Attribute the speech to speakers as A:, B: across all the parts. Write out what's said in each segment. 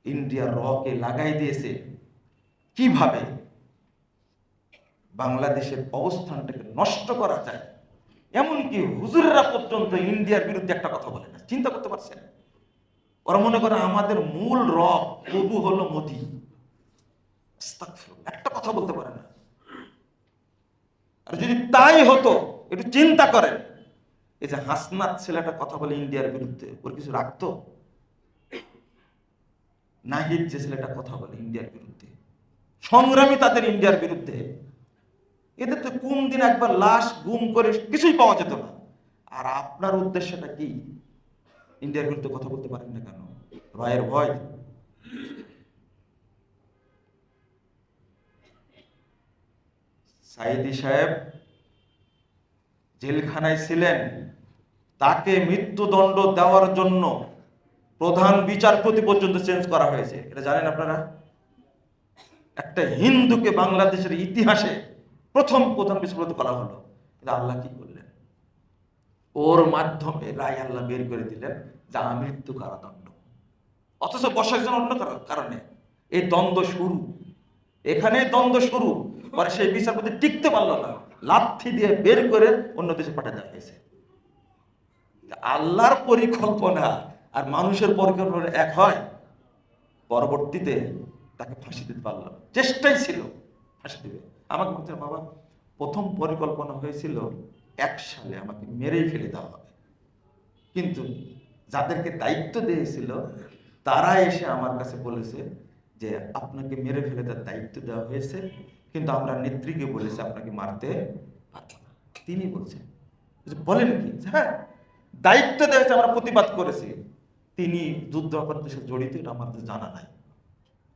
A: ইন্ডিয়ার রকে লাগাই দিয়েছে কিভাবে বাংলাদেশের অবস্থানটাকে নষ্ট করা যায়। এমনকি হুজুরেরা পর্যন্ত ইন্ডিয়ার বিরুদ্ধে একটা কথা বলে না। চিন্তা করতে পারছেন? ওরা মনে করে আমাদের মূল রব প্রভু হলো মোদি। আস্তাগফিরুল্লাহ, একটা কথা বলতে পারে না। আর যদি তাই হতো, একটু চিন্তা করেন, এই যে হাসনাত ছেলেটা কথা বলে ইন্ডিয়ার বিরুদ্ধে, ওর কিছু রাখতো? নাহিদ যে ছেলেটা কথা বলে ইন্ডিয়ার বিরুদ্ধে, সংগ্রামী তাদের ইন্ডিয়ার বিরুদ্ধে, এদের তো কোন দিন একবার লাশ গুম করে কিছুই পাওয়া যেত না। আর আপনার উদ্দেশ্যটা কি? ইন্ডিয়ার বিরুদ্ধে কথা বলতে পারেন না কেন? ভয়ের ভয়? সাইদি সাহেব জেলখানায় ছিলেন, তাকে মৃত্যুদণ্ড দেওয়ার জন্য প্রধান বিচারপতি পর্যন্ত চেঞ্জ করা হয়েছে। এটা জানেন আপনারা? একটা হিন্দুকে বাংলাদেশের ইতিহাসে প্রথম প্রধান বিচারপতি করা হলো। এটা আল্লাহ কি করলেন? ওর মাধ্যমে রায় আল্লাহ বের করে দিলেন যা মৃত্যু কারাদণ্ড। অথচ বসার জন্য অন্য কারণে এই দ্বন্দ্ব শুরু, এখানে দ্বন্দ্ব শুরু পরে সেই বিচারপতি টিকতে পারলো না, লাথি দিয়ে বের করে অন্য দেশে পাঠিয়ে দেওয়া হয়েছে। আল্লাহর পরিকল্পনা আর মানুষের পরিকল্পনা এক হয়? পরবর্তীতে তাকে ফাঁসি দিতে পারল, চেষ্টাই ছিল ফাঁসি দিবে। আমাকে বলছে, বাবা প্রথম পরিকল্পনা হয়েছিল 1 সালে আমাকে মেরেই ফেলে দেওয়া হবে, কিন্তু যাদেরকে দায়িত্ব দিয়েছিল তারা এসে আমার কাছে বলেছে যে আপনাকে মেরে ফেলে তার দায়িত্ব দেওয়া হয়েছে, কিন্তু আমরা নেত্রীকে বলেছি আপনাকে মারতে পারবো না। তিনি বলছেন, বলেন কি? হ্যাঁ, দায়িত্ব দিয়েছে, আমরা প্রতিবাদ করেছি। তিনি যুদ্ধ অপরাধের সাথে জড়িত, এটা আমাদের জানা নাই,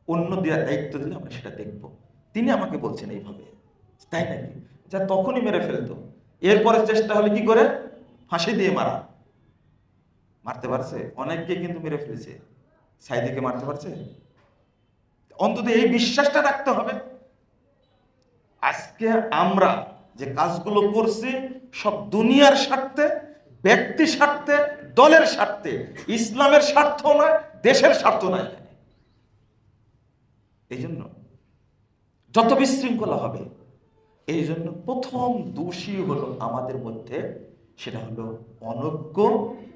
A: অন্য দেওয়ার দায়িত্ব দিলে আমরা সেটা দেখব। তিনি আমাকে বলছেন এইভাবে। তাই নাকি? যা তখনই মেরে ফেলতো। এরপরে চেষ্টা হলে কি করে? ফাঁসি দিয়ে মারা। মারতে পারছে? অনেককে কিন্তু মেরে ফেলেছে। সাইদিকে মারতে পারছে? অন্তত এই বিশ্বাসটা রাখতে হবে। আজকে আমরা যে কাজগুলো করছি সব দুনিয়ার স্বার্থে, ব্যক্তি স্বার্থে, দলের স্বার্থে, ইসলামের স্বার্থ নয়, দেশের স্বার্থ নয়। এই জন্য যত বিশৃঙ্খলা হবে, এই জন্য প্রথম দোষী হলো আমাদের মধ্যে, সেটা হলো অনজ্ঞ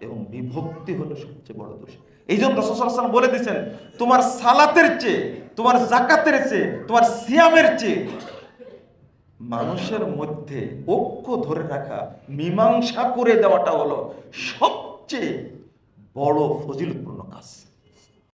A: এবং বিভক্তি হলো সবচেয়ে বড় দোষ। এই জন্য রাসূল সাল্লাল্লাহু আলাইহি ওয়াসাল্লাম বলে দিয়েছেন, তোমার সালাতের চেয়ে, তোমার যাকাতের চেয়ে, তোমার সিয়ামের চেয়ে মানুষের মধ্যে ঐক্য ধরে রাখা, মীমাংসা করে দেওয়াটা হলো সবচেয়ে বড় ফজিলতপূর্ণ কাজ।